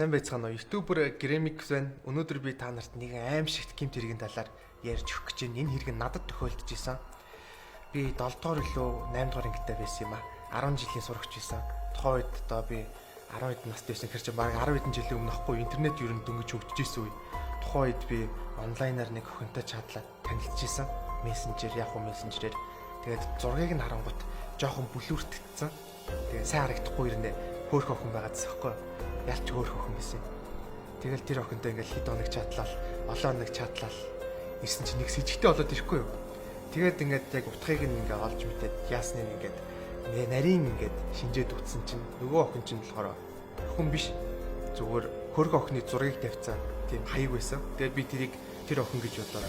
Сайн байцгаана уу? YouTuber Gramix байна. Өнөөдөр би та нарт нэг аимшигт гэмт хэргийн талаар ярьж өгөх гэж байна. Энэ хэрэг надад тохиолдож исэн. Би 7 дугаар илүү 8 дугаар ангитай байсан юм а. 10 жилийн сурагч байсан. Тухайн үед одоо би 10 хэд настай байсан хэрэг чинь баг 10 хэдэн жилийн өмнө ахгүй интернет ер нь дөнгөж хөгжижсэн үе. Тухайн үед би онлайнаар нэг охинтой чатлаад танилцчихсан. Мессенжер, Yahoo Messenger-ээр. Тэгээд зургийг нь харангуут жоохон бүлүүртгдсэн. Тэгээд сайн харагдахгүй юм нэ. Хөөх охин байгаа зүсэхгүй. Ялч хөөх охин байсан. Тэгэл тэр охинтой ингээл хэд хоног чатлал, олон хоног чатлал ирсэн чинь нэг с ิจ гтэй болоод ирэхгүй юу. Тэгээд ингээд яг утгыг нь ингээ олж мэдээд яасныг ингээд нарийн ингээд шинжээд утсан чинь нөгөө охин чинь болохоор охин биш. Зүгээр хөрх охины зургийг тавьцаа тийм хаяг байсан. Тэгээд би тэрийг тэр охин гэж бодоод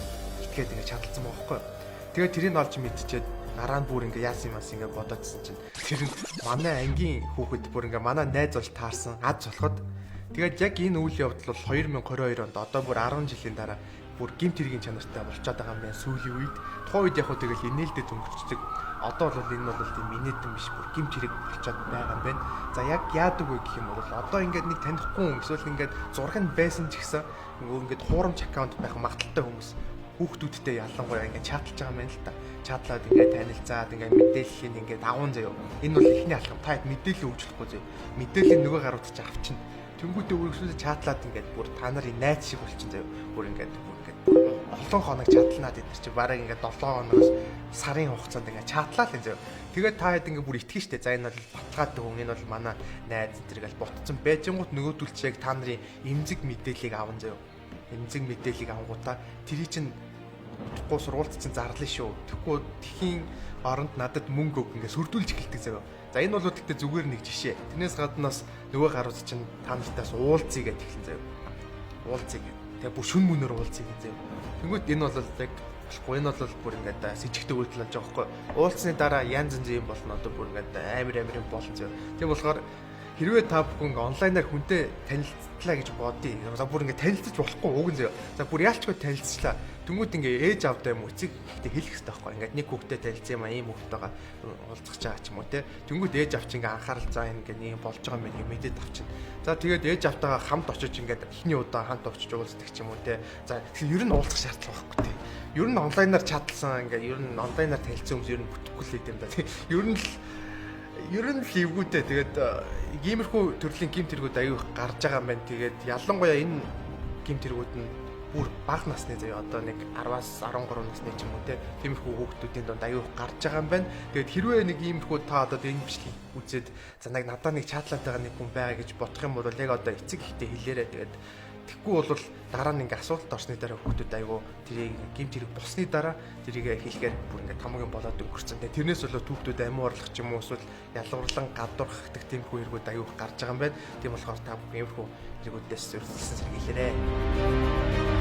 итгээд ингээ чадалсан байхгүй юу. Тэгээд тэрийг олж мэдчихээд дараа нь бүр ингээ яасан юмас ингээ бодоодсэн чинь тэр нь манай ангийн хүүхэд бүр ингээ манай найз болж таарсан аз болоход тэгээд яг энэ үйл явдал бол 2022 онд одоо бүр 10 жилийн дараа бүр гэмт хэргийн чанартай болчиход байгаа юм байна сүүлийн үед. Тухайн үед яг хөө тэгэл инээлтэд өнгөрчдөг. Одоо бол энэ бол тийм инээдэн биш бүр гэмт хэрэг болчиход байгаа юм байна. За яг яадаг вэ гэх юм бол одоо ингээд нэг танихгүй хүн эсвэл ингээд зураг нь байсан ч гэсэн ингээд хуурамч аккаунт байх магадaltaй хүмүүс хүүхдүүдтэй ялангуяа ингээд чатлж байгаа юм байна л та. Чатлаад ингээд танилцаад ингээд мэдээллийг ингээд агуун заяа. Энэ бол ихний алхам. Та хэд мэдээлэл өгчлөхгүй заяа. Мэдээллийн нөгөө гарууд чи авчин. Тэнгүүтээ үргэлжлүүлж чатлаад ингээд бүр та нарын найз шиг болчин заяа. Бүр ингээд олон хоног чатлнаад идэр чи бараг ингээд 7 хоногоос сарын хугацаанд ингээд чатлаа л заяа. Тэгээд та хэд ингээд бүр итгэн штэ. За энэ бол батгаад хүн энэ бол манай найз зэрэгэл ботцсон байжингууд нөгөөдөл чи яг та нарын эмзэг мэдээллийг аван заяа. Эмзэг мэдээллийг авангуудаа тэрий чин тэгэхгүй сургуульд чинь зарлаа шүү. Тэгэхгүй тхийн оронд надад мөнгө өг ингээ сүрдүүлж эхэлдэг заяа. За энэ бол тэгтээ зүгээр нэг жишээ. Тэрнээс гаднаас нөгөө гарууд чинь та нартаас уулзъя гэж эхэлсэн заяа. Уулзъя гэх. Тэгээ бүр шүн мөнөөр уулзъя гэж заяа. Тэнгүүт энэ бол яг болохгүй. Энэ бол бүр ингээд с ิจ гтэй үйлдэл болж байгаа байхгүй. Уулзсны дараа янз янз юм болно. Одоо бүр ингээд амар юм болно заяа. Тийм болохоор хэрвээ та бүхэн онлайнаар хүнтэй танилцлаа гэж бодъё. За бүр ингэ танилцаж болохгүй уг нь зөө. За бүр яалчгүй танилцлаа. Тэнгүүд ингэ ээж авдаа юм уу эцэг ихтэй хэлэх хэрэгтэй байхгүй. Ингээд нэг хүүхдэд танилцсан юм аа ийм хүүхдтэйгээ уулзах чагаа ч юм уу те. Тэнгүүд ээж авч ингэ анхаарал за ингэ ийм болж байгаа юм ингэ мэдээд авчин. За тэгээд ээж автайгаа хамт очиж ингэ эхний удаа хамт очиж уулздаг ч юм уу те. За тэгэхээр ер нь уулзах шаардлага байхгүй те. Ер нь онлайнаар чатлсан ингэ ер нь онлайнаар танилцсан хүмүүс ер нь бүтэхгүй л юм да. Ер нь л эвгүүтэй тэгээд иймэрхүү төрлийн гэмт хэрэгүүд аюу их гарч байгаа юм байна. Тэгээд ялангуяа энэ гэмт хэрэгүүд нь бүр бага насны заяа одоо нэг 10-аас 13 насны ч юм уу те тиймэрхүү хүүхдүүдийн донд аюу их гарч байгаа юм байна. Тэгээд хэрвээ нэг иймэрхүү та одоо энэ бичлэг үзээд за надад нэг чатлаад байгаа нэг хүн байгаа гэж бодох юм бол яг одоо эцэг ихтэй хэлээрээ тэгээд тэггүй бол дараа нь ингээ асуулт орсны дараа хүүхдүүд айгу тэрийг гэмт хэрэг болсны дараа тэрийг хэлэхээр бүр ингээ тамгийн болоод өнгөрцөн. Тэрнээс болоо хүүхдүүд амин орлох ч юм уу эсвэл ялгуурлан гадуурх гэх тиймэрхүү хэрэгүүд аюу гарч байгаа юм байна. Тийм болохоор та бүхэн иймэрхүү хэрэгүүдээс зөвлөсөн сэргийлээрэй.